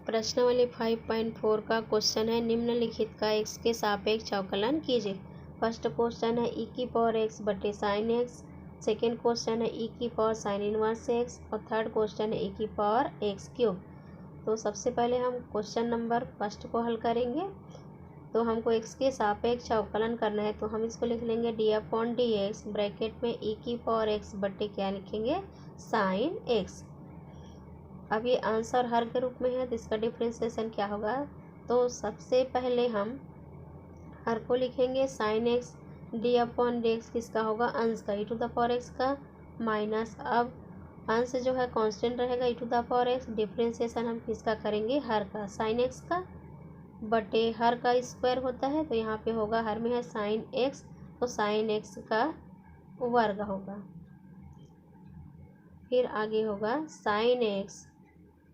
प्रश्नावली 5.4 का क्वेश्चन है, निम्नलिखित का x के सापेक्ष अवकलन कीजिए। फर्स्ट क्वेश्चन है e की पावर x बटे साइन x, सेकेंड क्वेश्चन है e की पावर साइन इनवर्स x और थर्ड क्वेश्चन है e की पावर x क्यूब। तो सबसे पहले हम क्वेश्चन नंबर फर्स्ट को हल करेंगे। तो हमको x के सापेक्ष अवकलन करना है, तो हम इसको लिख लेंगे d upon d x, bracket में e की पावर x बटे क्या लिखेंगे, साइन x। अब ये आंसर हर के रूप में है, तो इसका डिफ्रेंसिएशन क्या होगा। तो सबसे पहले हम हर को लिखेंगे sine x, d upon d x किसका होगा, अंश का, e to the power x का, माइनस, अब अंश जो है कांस्टेंट रहेगा e to the power x, differentiation हम किसका करेंगे, हर का, साइन एक्स का, बटे हर का स्क्वायर होता है, तो यहाँ पे होगा हर में है साइन एक्स, तो साइन एक्स का वर्ग होगा। फिर आगे होगा sine x,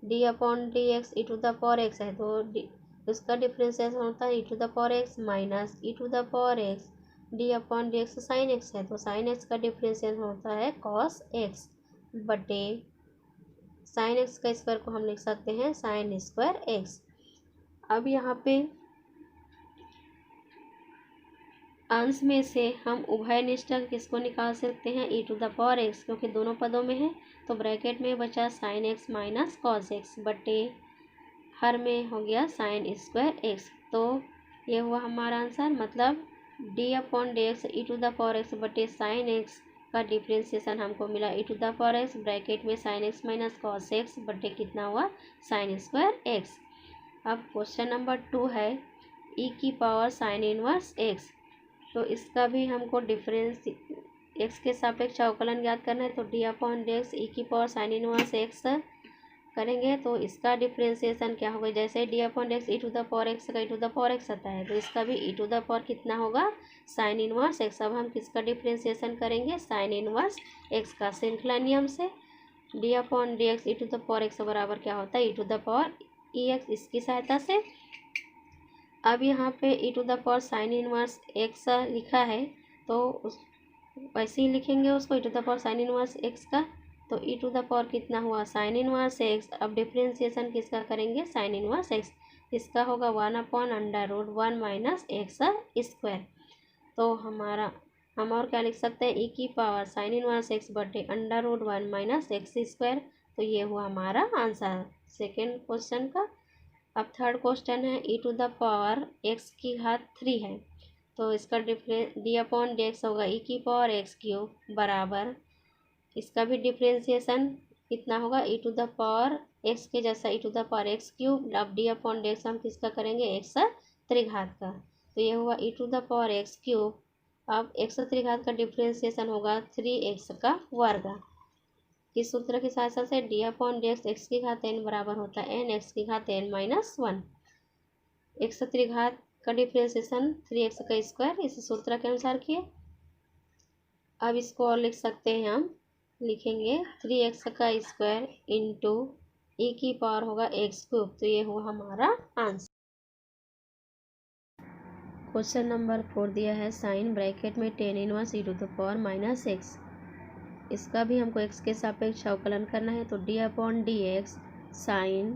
d upon d x e to the power x है, तो इसका डिफ्रेंसिएशन होता है e to the power x minus e to the power x, d upon d x sine x है, तो साइन एक्स का differentiation होता है कॉस एक्स, बटे साइन एक्स का स्क्वायर को हम लिख सकते हैं साइन स्क्वायर एक्स। अब यहाँ पे अंश में से हम उभय निष्ठक किसको निकाल सकते हैं, ई टू द पावर एक्स, क्योंकि दोनों पदों में है, तो ब्रैकेट में बचा sign x minus cos x, बटे हर में हो गया साइन स्क्वायर एक्स। तो ये हुआ हमारा आंसर, मतलब d upon d x e to the power x बटे साइन एक्स का डिफ्रेंसिएशन हमको मिला e to the power x, bracket में sine x minus cos x बटे कितना हुआ, साइन स्क्वायर एक्स। अब क्वेश्चन नंबर 2 है ई की पावर साइन इनवर्स एक्स, तो इसका भी हमको डिफरेंस एक्स के सापेक्ष अवकलन ज्ञात करना है, तो d upon d x e की पावर साइन इनवर्स एक्स करेंगे, तो इसका डिफ्रेंसिएशन क्या होगा, जैसे d upon d x e to the power x का e to the power x आता है, तो इसका भी ई टू द पावर कितना होगा, साइन इनवर्स एक्स। अब हम किसका डिफ्रेंसिएशन करेंगे, साइन इनवर्स एक्स का, श्रृंखला नियम से d upon d x e to the power x बराबर क्या होता है, e to the power e x, इसकी सहायता से। अब यहाँ पे e to the power sine inverse x लिखा है, तो उस वैसे ही लिखेंगे उसको e to the power sine inverse x का, तो ई टू द पावर कितना हुआ, साइन इनवर्स एक्स। अब डिफ्रेंसिएशन किसका करेंगे, साइन इनवर्स एक्स, इसका होगा 1/√1 माइनस एक्स स्क्वायर। तो हमारा हम और क्या लिख सकते हैं, ई की पावर साइन इनवर्स एक्स बटे √1 माइनस एक्स स्क्वायर, तो ये हुआ हमारा आंसर सेकेंड क्वेश्चन का। अब थर्ड क्वेश्चन है e to the power x की घात 3 है, तो इसका डी अपॉन डी एक्स होगा ई की पावर एक्स क्यूब बराबर, इसका भी डिफ्रेंसिएशन कितना होगा, e to the power x के जैसा e to the power x cube. अब डी अपॉन डी एक्स हम किसका करेंगे, एक्स त्रिघात का, तो ये हुआ e to the power x cube. अब एक्स त्रिघात का डिफ्रेंसिएशन होगा 3x का वर्ग, किस सूत्र की सहायता से, d upon d x x की घात n बराबर होता है n एक्स की घात n माइनस 1, एक्स त्रिघात का डिफ्रेंसिएशन 3x का स्क्वायर, इस सूत्र के अनुसार किए। अब इसको और लिख सकते हैं हम, लिखेंगे 3x का स्क्वायर इंटू ई की पावर होगा एक्स क्यूब, तो ये हुआ हमारा आंसर। क्वेश्चन नंबर 4 दिया है साइन ब्रैकेट में tan inverse e to the power minus x, इसका भी हमको x के सापेक्ष अवकलन करना है, तो d upon d x sine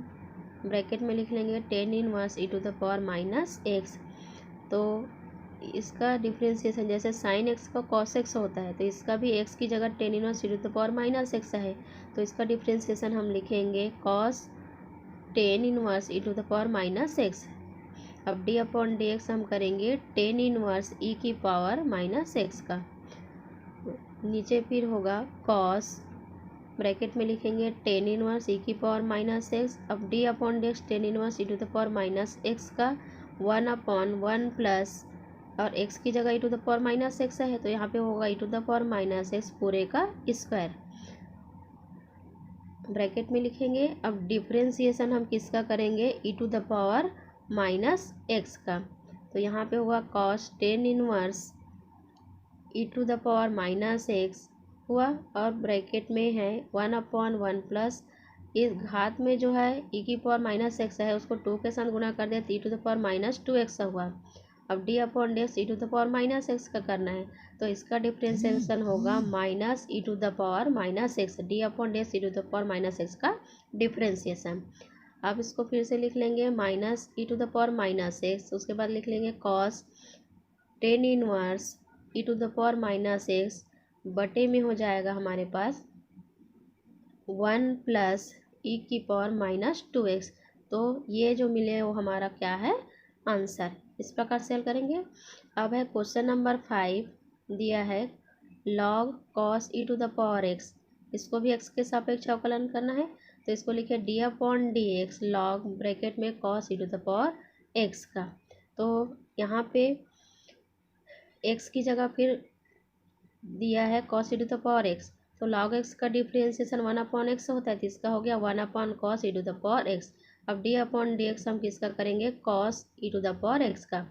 bracket में लिख लेंगे tan inverse e to the power minus x, तो इसका डिफ्रेंसिएशन जैसे साइन एक्स का कॉस एक्स होता है, तो इसका भी x की जगह tan inverse e to the power minus x है, तो इसका डिफ्रेंसिएशन हम लिखेंगे cos tan inverse e to the power minus x. अब डी अपॉन डी एक्स हम करेंगे टेन इनवर्स ई की पावर माइनस एक्स का, नीचे फिर होगा कॉस ब्रैकेट में लिखेंगे टेन इनवर्स ई की पावर माइनस एक्स। अब d upon d x tan inverse e to the power minus x का 1/1 प्लस, और एक्स की जगह e to the power minus x है, तो यहाँ पे होगा e to the power minus x पूरे का स्क्वायर, ब्रैकेट में लिखेंगे। अब डिफ्रेंसिएशन हम किसका करेंगे, e to the power minus x का, तो यहाँ पे होगा cos tan inverse e to the power minus x हुआ, और ब्रैकेट में है 1/1 प्लस, इस घात में जो है ई की पावर माइनस एक्स है उसको 2 के साथ गुणा कर दिया, तो e to the power minus 2x हुआ। अब d upon d x e to the power minus x का करना है, तो इसका डिफ्रेंसिएशन होगा minus e to the power minus x, d upon d x e to the power minus x का differentiation. अब इसको फिर से लिख लेंगे minus e to the power minus x, उसके बाद लिख लेंगे cos tan inverse e to the power minus x बटे में हो जाएगा हमारे पास 1 प्लस ई की पावर माइनस 2x। तो ये जो मिले वो हमारा क्या है, आंसर। इस प्रकार से हल करेंगे। अब है क्वेश्चन नंबर 5, दिया है log cos e to the power x, इसको भी x के सापेक्ष अवकलन करना है। तो इसको लिखे d upon d x log bracket में cos e to the power x का। तो यहाँ पे x की जगह फिर दिया है cos e to the power x, तो log x का डिफ्रेंसिएशन 1 अपॉन एक्स होता है, तो इसका हो गया 1 upon cos e to the power x। अब d अपॉन डी एक्स हम किसका करेंगे, cos e to the power x का।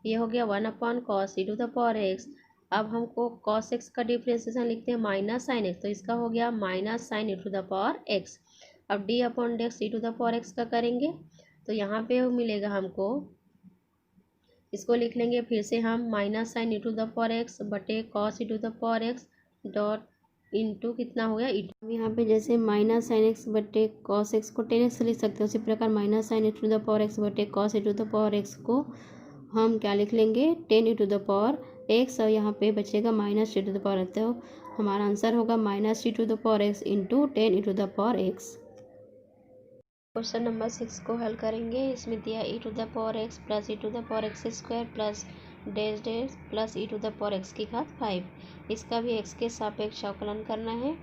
ये हो गया 1 upon cos e to the power x। अब हमको cos x का डिफ्रेंसिएशन लिखते हैं माइनस साइन x, तो इसका हो गया minus sine e to the power x। अब d upon d x e to the power x का करेंगे, तो यहाँ पे मिलेगा हमको, इसको लिख लेंगे फिर से हम minus sine e to the power x बटे cos e to the power x dot into कितना हो गया ई टू। यहाँ पे जैसे माइनस साइन एक्स बटे कॉस एक्स को 10x लिख सकते हैं, उसी प्रकार minus sine e to the power x बटे cos e to the power x को हम क्या लिख लेंगे 10 e to the power x, और यहाँ पे बचेगा minus e to the power x. तो हमारा आंसर होगा minus e to the power x into 10 e to the power x. Question number 6 को हल करेंगे। इसमें दिया e to the power x plus e to the power x square plus dash dash plus e to the power x की घात 5। इसका भी x के सापेक्ष अवकलन करना है।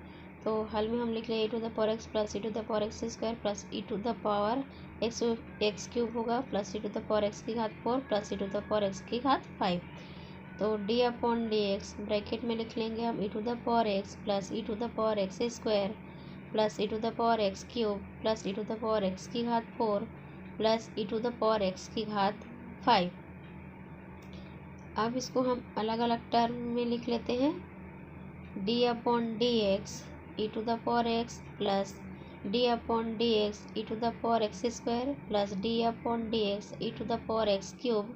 तो हल में हम लिख लें e to the power x plus e to the power x square plus e to the power x cube होगा plus e to the power x की घात 4 plus e to the power x की घात 5। तो d upon d x bracket में लिख लेंगे हम e to the power x plus e to the power x square plus e to the power x cube plus e to the power x की घात 4 plus e to the power x की घात 5। अब इसको हम अलग अलग term में लिख लेते हैं। D upon d x e to the power x plus d upon d x e to the power x square plus d upon d x e to the power x cube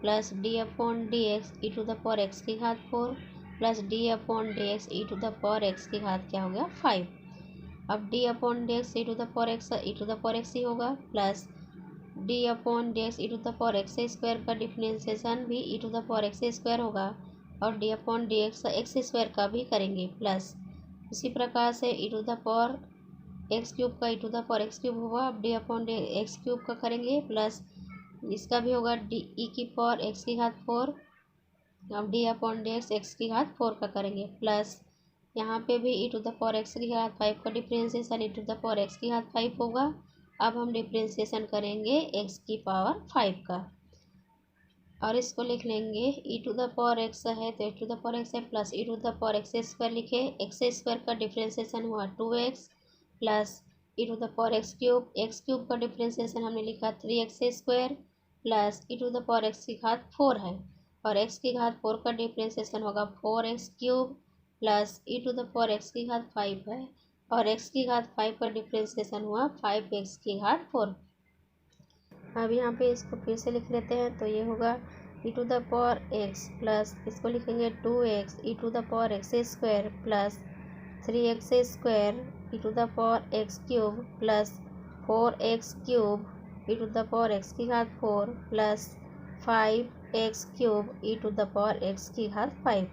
plus d upon d x e to the power x की घात 4 plus d upon d x e to the power x की घात क्या हो गया 5। अब d upon d x e to the power x e to the power x ही होगा plus d upon d x e to the power x square का differentiation भी e to the power x square होगा और d upon d x square का भी करेंगे plus इसी प्रकार से e to the power x cube का e to the power x cube होगा। अब d upon d x cube का करेंगे प्लस इसका भी होगा डी ई की पावर एक्स की घात 4। अब डी अपॉन डी एक्स की घात 4 का करेंगे प्लस यहाँ पे भी e to the power x की घात 5 का differentiation e to the power x की घात 5 होगा। अब हम डिफ्रेंशिएशन करेंगे एक्स की पावर 5 का और इसको लिख लेंगे e to the power x है तो e to the power x है plus e to the power x square लिखे, एक्स स्क्वायर का डिफ्रेंशिएशन हुआ 2x plus e to the power x cube का डिफ्रेंशिएशन हमने लिखा 3x square plus e to the power x की घात 4 है और एक्स की घात 4 का डिफ्रेंशिएशन होगा 4x cube plus e to the power x की घात 5 है और एक्स की घात 5 का डिफ्रेंशिएशन हुआ 5x की घात 4। अब यहाँ पे इसको फिर से लिख लेते हैं। तो ये होगा e to the power x plus इसको लिखेंगे 2x e to the power x square plus 3x square e to the power x cube plus 4x cube e to the power x की घात 4 plus 5x cube e to the power x की घात 5।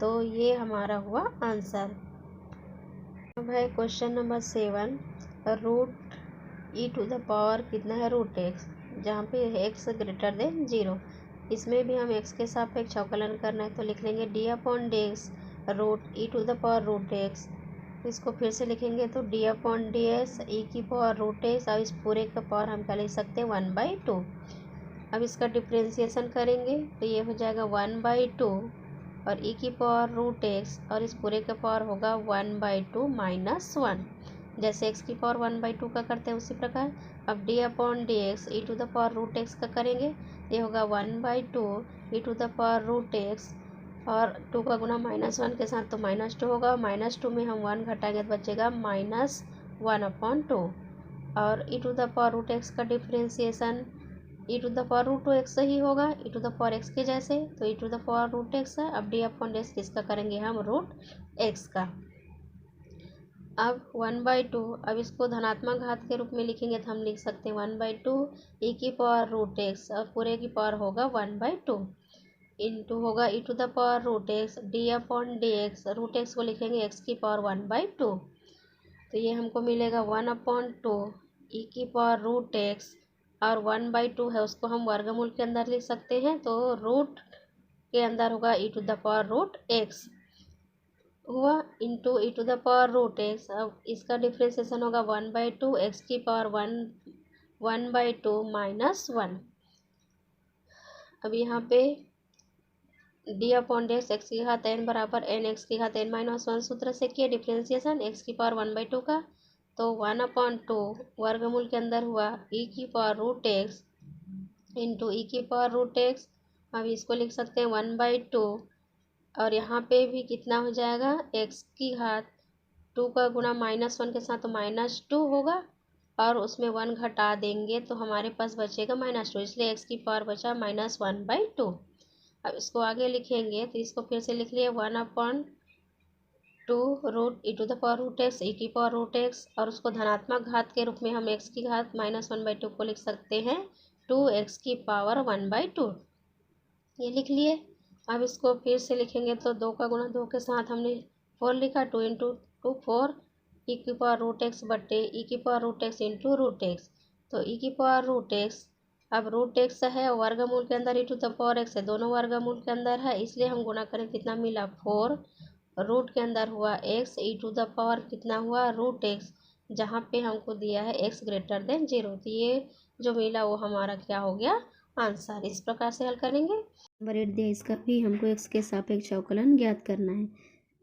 तो ये हमारा हुआ answer. अब है question number 7, root e to the power कितना है रूट एक्स, जहाँ पे एक्स ग्रेटर देन 0। इसमें भी हम एक्स के सापेक्ष अवकलन करना है तो लिख लेंगे d upon d x root e to the power root x. इसको फिर से लिखेंगे तो d upon d x e की पावर रूट एक्स और इस पूरे का पावर हम क्या लिख सकते हैं 1/2। अब इसका डिफ्रेंशिएशन करेंगे तो ये हो जाएगा 1/2 और ई की पावर रूट एक्स और इस पूरे का पावर होगा 1/2 माइनस 1। जैसे एक्स की पावर 1/2 का करते हैं उसी प्रकार। अब d upon d x e to the power root x का करेंगे, ये होगा 1/2 e to the power root x और 2 का गुना -1 के साथ तो -2 होगा। -2 में हम 1 घटाएंगे तो बचेगा -1/2 और e to the power root x का differentiation e to the power root x ही होगा e to the power x के जैसे, तो e to the power root x है। अब डी अपॉन एक्स किसका करेंगे हम रूट एक्स का। अब 1/2, अब इसको धनात्मक घात के रूप में लिखेंगे तो हम लिख सकते हैं 1/2 ई की पावर रूट एक्स, और पूरे की पावर होगा 1/2 इंटू होगा e to the power root x d upon d x, root x को लिखेंगे एक्स की पावर 1/2, तो ये हमको मिलेगा 1/2 ई की पावर रूट एक्स, और 1/2 है उसको हम वर्गमूल के अंदर लिख सकते हैं, तो रूट के अंदर होगा e to the power root x हुआ into e to the power root x. अब इसका डिफ्रेंसिएशन होगा 1/2 एक्स की पावर 1/2 -1। अब यहाँ पे D upon d x x की घात एन बराबर एन एक्स की घात n-1 सूत्र से किया डिफ्रेंसिएशन एक्स की पावर 1/2 का, तो 1/2 वर्गमूल के अंदर हुआ ई की पावर रूट एक्स इंटू ई की पावर रूट एक्स। अब इसको लिख सकते हैं 1/2, और यहाँ पे भी कितना हो जाएगा एक्स की घात 2 का गुणा -1 के साथ तो -2 होगा, और उसमें 1 घटा देंगे तो हमारे पास बचेगा -2, इसलिए एक्स की पावर बचा -1/2। अब इसको आगे लिखेंगे तो इसको फिर से लिख लिए 1/2 root e to the power root x e की पावर रूट एक्स, और उसको धनात्मक घात के रूप में हम एक्स की घात -1/2 को लिख सकते हैं 2x की पावर 1/2, ये लिख लिए। अब इसको फिर से लिखेंगे तो 2 का गुणा 2 के साथ हमने 4 लिखा, 2 इंटू 2 4 ई की पावर रूट एक्स बट्टे ई की power root x into root x, तो ई की पावर रूट एक्स, अब रूट एक्स है वर्गमूल के अंदर e to the power x है, दोनों वर्गमूल के अंदर है, इसलिए हम गुणा करें कितना मिला 4, रूट के अंदर हुआ x e to the power कितना हुआ रूट एक्स, जहाँ पे हमको दिया है एक्स ग्रेटर देन 0, तो ये जो मिला वो हमारा क्या हो गया आंसर। इस प्रकार से हल करेंगे। नंबर 8 दिया, इसका भी हमको एक्स के सापेक्ष अवकलन ज्ञात करना है।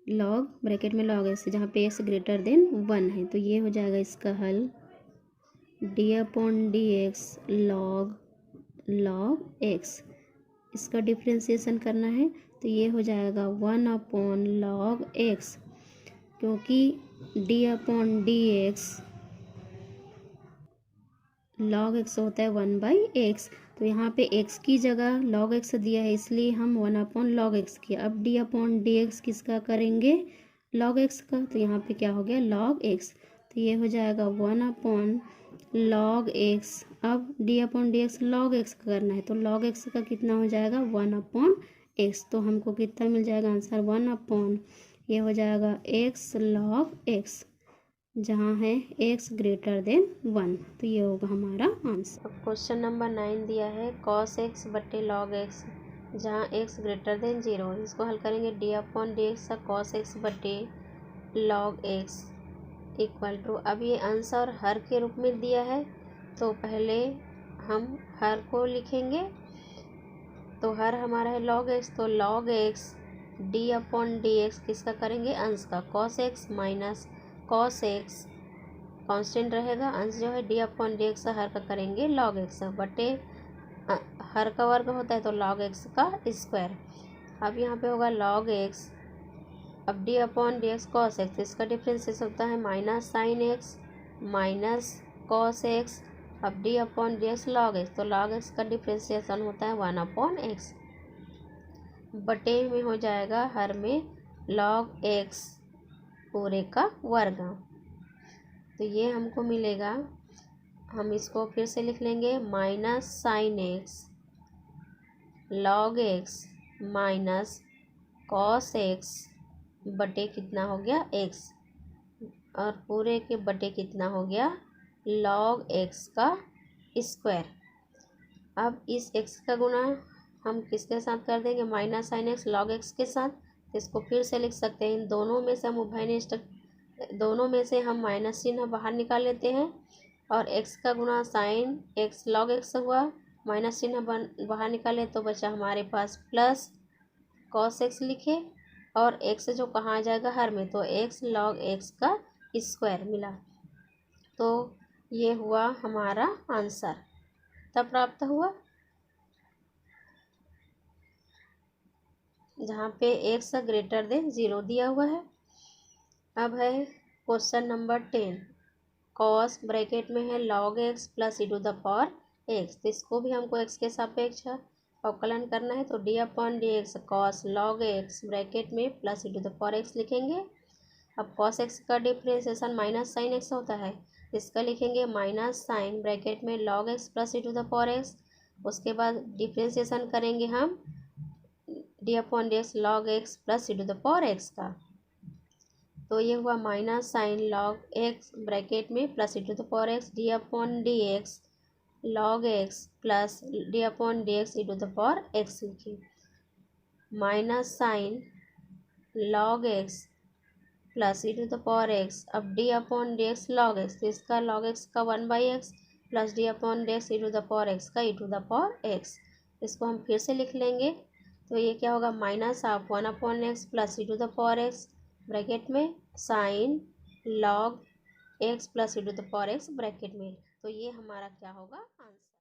लॉग ब्रैकेट में लॉग एक्स जहाँ पे एक्स ग्रेटर देन 1 है, तो ये हो जाएगा इसका हल D upon d x log x. इसका डिफ्रेंसिएशन करना है तो ये हो जाएगा 1 अपॉन लॉग एक्स, क्योंकि D upon d x log x होता है 1/x, तो यहाँ पे x की जगह log x दिया है इसलिए हम 1 अपॉन लॉग एक्स किया। अब d अपॉन डी एक्स किसका करेंगे log x का, तो यहाँ पे क्या हो गया log x, तो ये हो जाएगा 1 अपॉन log x। अब d upon d x log x का करना है तो log x का कितना हो जाएगा 1 अपॉन x, तो हमको कितना मिल जाएगा आंसर 1 अपॉन, ये हो जाएगा x log x, जहाँ है x ग्रेटर देन 1, तो ये होगा हमारा आंसर। अब क्वेश्चन नंबर 9 दिया है cos x बट्टे log x जहाँ x ग्रेटर देन 0, इसको हल करेंगे डी अपॉन डी एक्स का cos x बट्टे log x इक्वल टू, अब ये आंसर हर के रूप में दिया है तो पहले हम हर को लिखेंगे, तो हर हमारा है log x, तो log x D upon d x किसका करेंगे अंश का, cos x minus cos x constant रहेगा, अंश जो है डी अपॉन डी एक्स हर का करेंगे log x बटे हर का वर्ग होता है तो log x का स्क्वायर। अब यहाँ पे होगा log x, अब d upon d x cos x, इसका डिफरेंस होता है minus sine x minus cos x, अब d upon d x log x, तो लॉग एक्स का डिफ्रेंसिएशन होता है 1 अपॉन एक्स, बटे में हो जाएगा हर में log एक्स पूरे का वर्ग, तो ये हमको मिलेगा, हम इसको फिर से लिख लेंगे minus sine x log x minus cos x बटे कितना हो गया एक्स, और पूरे के बटे कितना हो गया log एक्स का स्क्वायर। अब इस एक्स का गुणा हम किसके साथ कर देंगे minus sine x log x के साथ, तो इसको फिर से लिख सकते हैं, इन दोनों में से हम उभयनिष्ठ दोनों में से हम माइनस चिन्ह बाहर निकाल लेते हैं, और एक्स का गुणा साइन एक्स लॉग एक्स हुआ, माइनस चिन्ह बाहर निकाले तो बचा हमारे पास प्लस कॉस एक्स लिखे, और एक्स जो कहाँ आ जाएगा हर में, तो एक्स लॉग एक्स का स्क्वायर मिला, तो ये हुआ हमारा आंसर तब प्राप्त हुआ, जहाँ पे एक्स ग्रेटर देन 0 दिया हुआ है। अब है क्वेश्चन नंबर 10, कॉस ब्रैकेट में है log x plus e to the power x, तो इसको भी हमको x के सापेक्ष अवकलन करना है, तो d upon d x cos log x bracket में plus e to the power x लिखेंगे। अब कॉस एक्स का डिफ्रेंसिएशन माइनस साइन एक्स होता है, इसका लिखेंगे माइनस साइन ब्रैकेट में log x plus e to the power x. उसके बाद डिफ्रेंसिएशन करेंगे हम d upon d x log x plus e to the power x का, तो ये हुआ minus sine log x bracket में plus e to the power x d upon d x log x plus d upon d x e to the power x लिखिए, minus sine log x plus e to the power x. अब d upon d x log x, तो इसका log x का 1/x plus d upon d x e to the power x का e to the power x. इसको हम फिर से लिख लेंगे, तो ये क्या होगा minus of 1/x plus e to the power x bracket में sine log x plus e to the power x bracket में। तो ये हमारा क्या होगा आंसर।